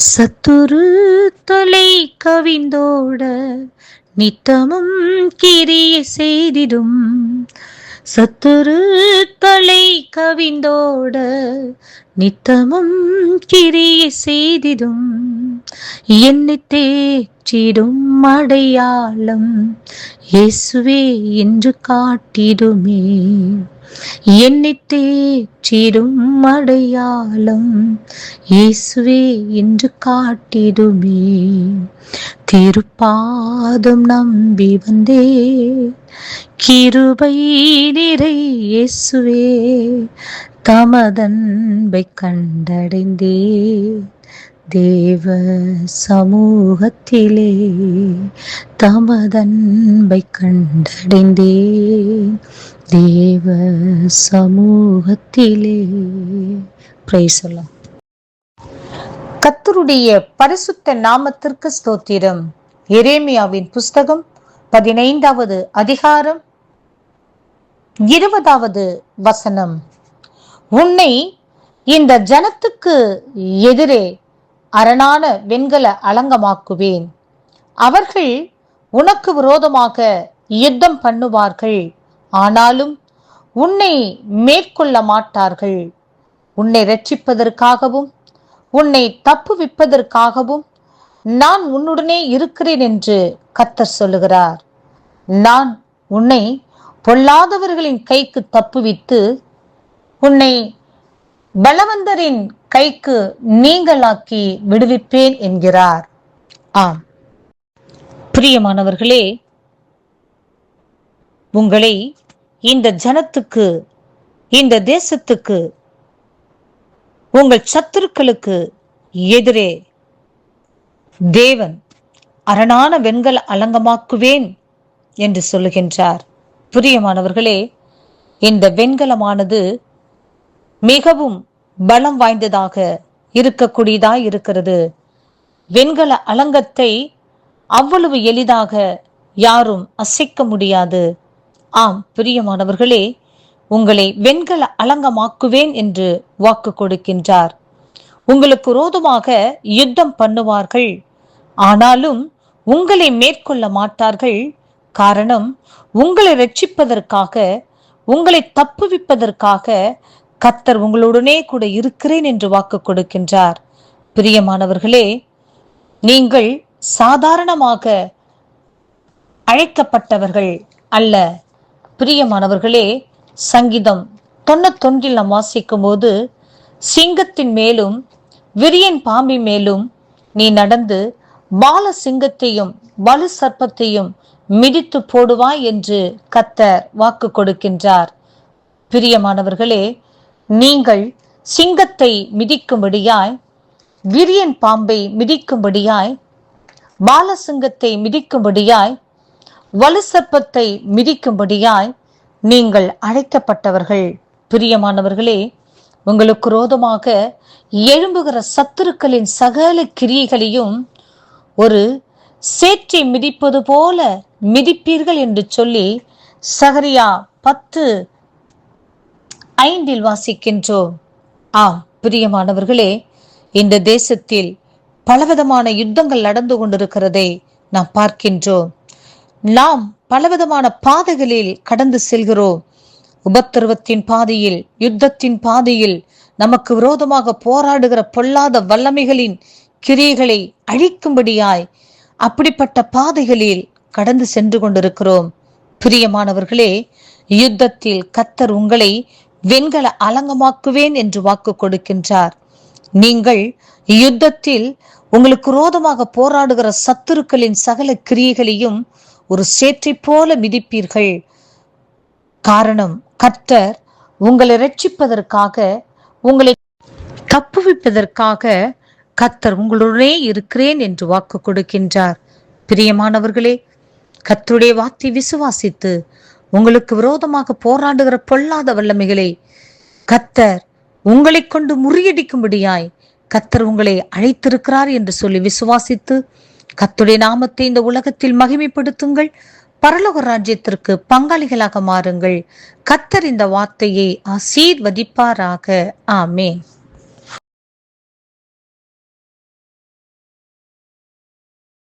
சத்துரு தலை கவிந்தோட நித்தமும் கிரிய செய்திடும். சத்துரு தலை கவிந்தோட நித்தமும் கிரிய செய்திடும். என்னை தேற்றிடும் அடையாளம் இயேசுவே என்று காட்டிடுமே. என்னை தேற்றிடும் அடையாளம் இயேசுவே என்று காட்டிடுமே. திருப்பாதம் நம்பி வந்தே, கிருபை நிறை இயேசுவே, தமதன்பை கண்டடைந்தே தேவ சமூகத்திலே. தமதன்பை கண்டடைந்தே தேவ சமூகத்திலே. Praise the Lord. கர்த்தருடைய பரிசுத்த நாமத்திற்கு ஸ்தோத்திரம். எரேமியாவின் புஸ்தகம் 15வது அதிகாரம் 20வது வசனம். உன்னை இந்த ஜனத்துக்கு எதிரே அரணான வெண்கல அலங்கமாக்குவேன். அவர்கள் உனக்கு விரோதமாக யுத்தம் பண்ணுவார்கள், ஆனாலும் உன்னை மேற்கொள்ள மாட்டார்கள். உன்னை இரட்சிப்பதற்காகவும் உன்னை தப்புவிப்பதற்காகவும் நான் உன்னுடனே இருக்கிறேன் என்று கர்த்தர் சொல்லுகிறார். நான் உன்னை பொல்லாதவர்களின் கைக்கு தப்புவித்து உன்னை பலவந்தரின் கைக்கு நீங்களாக்கி விடுவிப்பேன் என்கிறார். ஆம் பிரியமானவர்களே, உங்களை இந்த ஜனத்துக்கு, இந்த தேசத்துக்கு, உங்கள் சத்துருக்களுக்கு எதிரே தேவன் அரணான வெண்கல அலங்கமாக்குவேன் என்று சொல்லுகின்றார். பிரியமானவர்களே, இந்த வெண்கலமானது மிகவும் பலம் வாய்ந்ததாக இருக்கக்கூடியதாய் இருக்கிறது. வெண்கல அலங்கத்தை அவ்வளவு எளிதாக யாரும் அசைக்க முடியாது. ஆம் பிரியமானவர்களே, உங்களை வெண்கல அலங்கமாக்குவேன் என்று வாக்கு கொடுக்கின்றார். உங்களுக்கு விரோதமாக யுத்தம் பண்ணுவார்கள், ஆனாலும் உங்களை மேற்கொள்ள மாட்டார்கள். காரணம், உங்களை ரட்சிப்பதற்காக, உங்களை தப்புவிப்பதற்காக கர்த்தர் உங்களுடனே கூட இருக்கிறேன் என்று வாக்கு கொடுக்கின்றார். பிரியமானவர்களே, நீங்கள் சாதாரணமாக அழைக்கப்பட்டவர்கள் அல்ல. பிரியமானவர்களே, சங்கீதம் 91 நாம் வாசிக்கும் போது, சிங்கத்தின் மேலும் விரியன் பாம்பின் மேலும் நீ நடந்து பால சிங்கத்தையும் வலு சர்ப்பத்தையும் மிதித்து போடுவாய் என்று கர்த்தர் வாக்கு கொடுக்கின்றார். பிரியமானவர்களே, நீங்கள் சிங்கத்தை மிதிக்கும்படியாய், விரியன் பாம்பை மிதிக்கும்படியாய், பாலசிங்கத்தை மிதிக்கும்படியாய், வலு சர்ப்பத்தை மிதிக்கும்படியாய் நீங்கள் அழைக்கப்பட்டவர்கள். பிரியமானவர்களே, உங்களுக்கு விரோதமாக எழும்புகிற சத்துருக்களின் சகல கிரியைகளையும் ஒரு சேற்றை மிதிப்பது போல மிதிப்பீர்கள் என்று சொல்லி சகரியா 10:5 வாசிக்கின்றோம். ஆம் பிரியமானவர்களே, இந்த தேசத்தில் பலவிதமான யுத்தங்கள் நடந்து கொண்டிருக்கிறதை நாம் பார்க்கின்றோம். நாம் பலவிதமான பாதைகளில் கடந்து செல்கிறோம். உபத்திரவத்தின் பாதையில், யுத்தத்தின் பாதையில் நமக்கு விரோதமாக போராடுகிற பொல்லாத வல்லமைகளின் கிரியைகளை அழிக்கும்படியாய் அப்படிப்பட்ட பாதைகளில் கடந்து சென்று கொண்டிருக்கிறோம். பிரியமானவர்களே, யுத்தத்தில் கர்த்தர் உங்களை வெண்கல அலங்கமாக்குவேன் என்று வாக்கு கொடுக்கின்றார். நீங்கள் யுத்தத்தில் உங்களுக்கு விரோதமாக போராடுகிற சத்துருக்களின் சகல கிரியைகளையும் ஒரு சேற்றை போல மிதிப்பீர்கள். காரணம், கர்த்தர் உங்களை இரட்சிப்பதற்காக, உங்களை தப்புவிப்பதற்காக கர்த்தர் உங்களுடனே இருக்கிறேன் என்று வாக்கு கொடுக்கின்றார். பிரியமானவர்களே, கர்த்தருடைய வார்த்தை விசுவாசித்து உங்களுக்கு விரோதமாக போராடுகிற பொல்லாத வல்லமைகளை கர்த்தர் உங்களை கொண்டு முறியடிக்கும்படியாய் கர்த்தர் உங்களை அழைத்திருக்கிறார் என்று சொல்லி விசுவாசித்து கர்த்தருடைய நாமத்தை இந்த உலகத்தில் மகிமைப்படுத்துங்கள். பரலோக ராஜ்யத்திற்கு பங்காளிகளாக மாறுங்கள். கர்த்தர் இந்த வார்த்தையை ஆசீர்வதிப்பாராக. ஆமென்.